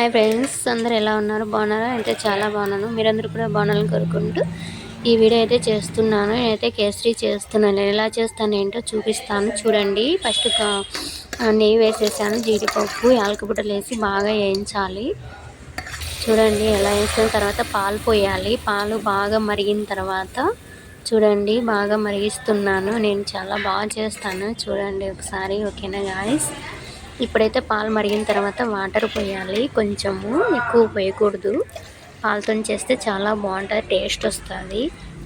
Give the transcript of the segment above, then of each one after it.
Hi friends, అందరూ ఎలా ఉన్నారు? బాగున్నారా? అయితే చాలా బాగున్నాను. మీరందరూ కూడా బాగున్నారని కోరుకుంటూ ఈ వీడియో అయితే చేస్తున్నాను. నేనైతే కేసరి చేస్తున్నాను. నేను ఎలా చేస్తాను ఏంటో చూపిస్తాను చూడండి. ఫస్ట్ నెయ్యి వేసేసాను, జీడిపప్పు యాలకుబుట్టలు వేసి బాగా వేయించాలి. చూడండి ఎలా వేసిన తర్వాత పాలు పోయాలి. పాలు బాగా మరిగిన తర్వాత చూడండి బాగా మరిగిస్తున్నాను. నేను చాలా బాగా చేస్తాను చూడండి ఒకసారి. ఓకేనా గాయ్స్? ఇప్పుడైతే పాలు మరిగిన తర్వాత వాటర్ పోయాలి. కొంచెము ఎక్కువ పోయకూడదు. పాలతో చేస్తే చాలా బాగుంటుంది, టేస్ట్ వస్తుంది.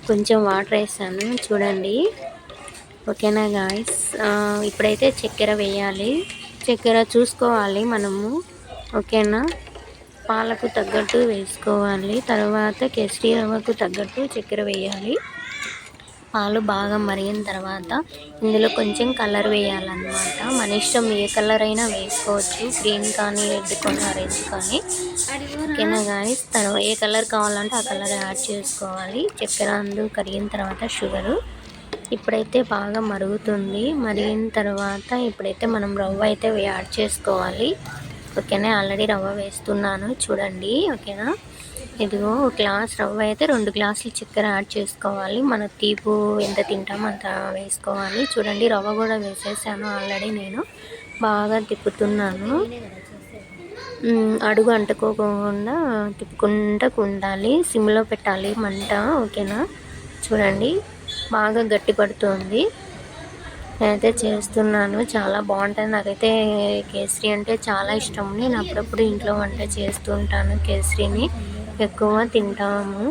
కొంచెం వాటర్ వేసాను చూడండి. ఓకేనా గాయ్స్? ఇప్పుడైతే చక్కెర వేయాలి. చక్కెర చూసుకోవాలి మనము. ఓకేనా? పాలకు తగ్గట్టు వేసుకోవాలి. తర్వాత కేసరి రవ్వకు తగ్గట్టు చక్కెర వేయాలి. పాలు బాగా మరిగిన తర్వాత ఇందులో కొంచెం కలర్ వేయాలన్నమాట. మన ఇష్టం, ఏ కలర్ అయినా వేసుకోవచ్చు. గ్రీన్ కానీ, రెడ్ కానీ, ఆరెంజ్ కానీ. ఓకేనా గాయ్స్? తర్వాత ఏ కలర్ కావాలంటే ఆ కలర్ యాడ్ చేసుకోవాలి. చక్కెర అందుకు కరిగిన తర్వాత షుగరు. ఇప్పుడైతే బాగా మరుగుతుంది. మరిగిన తర్వాత ఇప్పుడైతే మనం రవ్వ అయితే యాడ్ చేసుకోవాలి. ఓకేనా? ఆల్రెడీ రవ్వ వేస్తున్నాను చూడండి. ఓకేనా? ఇదిగో ఒక గ్లాస్ రవ్వ అయితే 2 గ్లాసులు చక్కెర యాడ్ చేసుకోవాలి. మన తీపు ఎంత తింటామో అంత వేసుకోవాలి. చూడండి రవ్వ కూడా వేసేసాను ఆల్రెడీ. నేను బాగా తిప్పుతున్నాను. అడుగు అంటుకోకుండా తిప్పుకుంటూ ఉండాలి. సిమ్లో పెట్టాలి మంట. ఓకేనా? చూడండి బాగా గట్టి పడుతుంది. నేనైతే చేస్తున్నాను. చాలా బాగుంటుంది. నాకైతే కేసరి అంటే చాలా ఇష్టం. నేను అప్పుడప్పుడు ఇంట్లో వంట చేస్తూ ఉంటాను. కేసరిని ఎక్కువ తింటాము.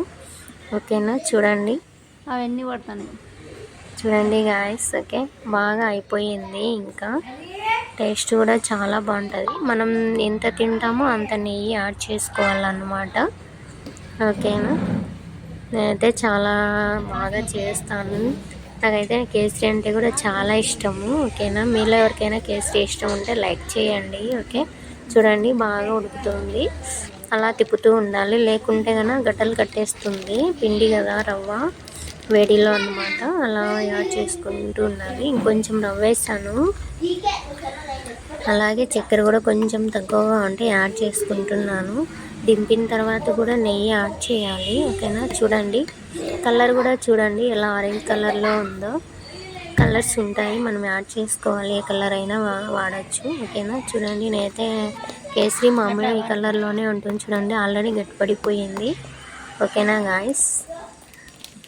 ఓకేనా? చూడండి అవన్నీ పడతాను చూడండి గాయస్. ఓకే, బాగా అయిపోయింది. ఇంకా టేస్ట్ కూడా చాలా బాగుంటుంది. మనం ఎంత తింటామో అంత నెయ్యి యాడ్ చేసుకోవాలన్నమాట. ఓకేనా? నేనైతే చాలా బాగా చేస్తాను. నాకైతే కేసరి అంటే కూడా చాలా ఇష్టము. ఓకేనా? మీలో ఎవరికైనా కేసరి ఇష్టం ఉంటే లైక్ చేయండి. ఓకే, చూడండి బాగా ఉడుకుతుంది. అలా తిప్పుతూ ఉండాలి, లేకుంటే కనుక గడ్డలు కట్టేస్తుంది. పిండి కదా, రవ్వ వేడిలో అన్నమాట. అలా యాడ్ చేసుకుంటూ ఉండాలి. ఇంకొంచెం రవ్వ వేసాను. అలాగే చక్కెర కూడా కొంచెం తక్కువగా ఉంటే యాడ్ చేసుకుంటున్నాను. దింపిన తర్వాత కూడా నెయ్యి యాడ్ చేయాలి. ఓకేనా? చూడండి కలర్ కూడా చూడండి ఎలా ఆరెంజ్ కలర్లో ఉందో. కలర్స్ ఉంటాయి, మనం యాడ్ చేసుకోవాలి. ఏ కలర్ అయినా వాడచ్చు. ఓకేనా? చూడండి నేనైతే కేసరి మామూలుగా ఈ కలర్లోనే ఉంటుంది. చూడండి ఆల్రెడీ గట్టిపడిపోయింది. ఓకేనా గాయస్?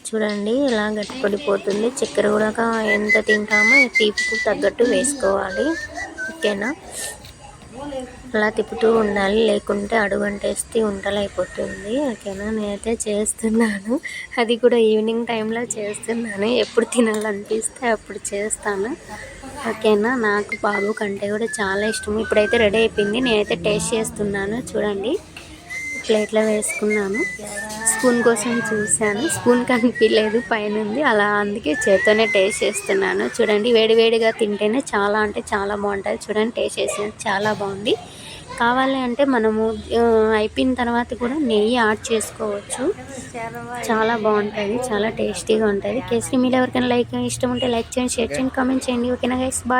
చూడండి ఇలా గట్టిపడిపోతుంది. చక్కెర కూడా ఎంత తింటామో తీపుకు తగ్గట్టు వేసుకోవాలి. ఓకేనా? అలా తిప్పుతూ ఉండాలి, లేకుంటే అడుగంటేస్తే ఉంటలైపోతుంది. ఓకేనా? నేనైతే చేస్తున్నాను. అది కూడా ఈవినింగ్ టైంలో చేస్తున్నాను. ఎప్పుడు తినాలనిపిస్తే అప్పుడు చేస్తాను. ఓకేనా? నాకు బాబు కంటే కూడా చాలా ఇష్టం. ఇప్పుడైతే రెడీ అయిపోయింది. నేనైతే టేస్ట్ చేస్తున్నాను. చూడండి ప్లేట్లో వేసుకున్నాను. స్పూన్ కోసం చూశాను, స్పూన్ కనిపించలేదు, పైన ఉంది. అలా అందుకే చేత్తోనే టేస్ట్ చేస్తున్నాను. చూడండి వేడివేడిగా తింటేనే చాలా అంటే చాలా బాగుంటుంది. చూడండి టేస్ట్ చేసి చాలా బాగుంది. కావాలి అంటే మనము అయిపోయిన తర్వాత కూడా నెయ్యి యాడ్ చేసుకోవచ్చు. చాలా బాగుంటుంది, చాలా టేస్టీగా ఉంటుంది కేసరి. మీరు ఎవరికైనా ఇష్టం ఉంటే లైక్ చేయండి, షేర్ చేయండి, కామెంట్ చేయండి. ఓకేనా గైస్? బాయ్.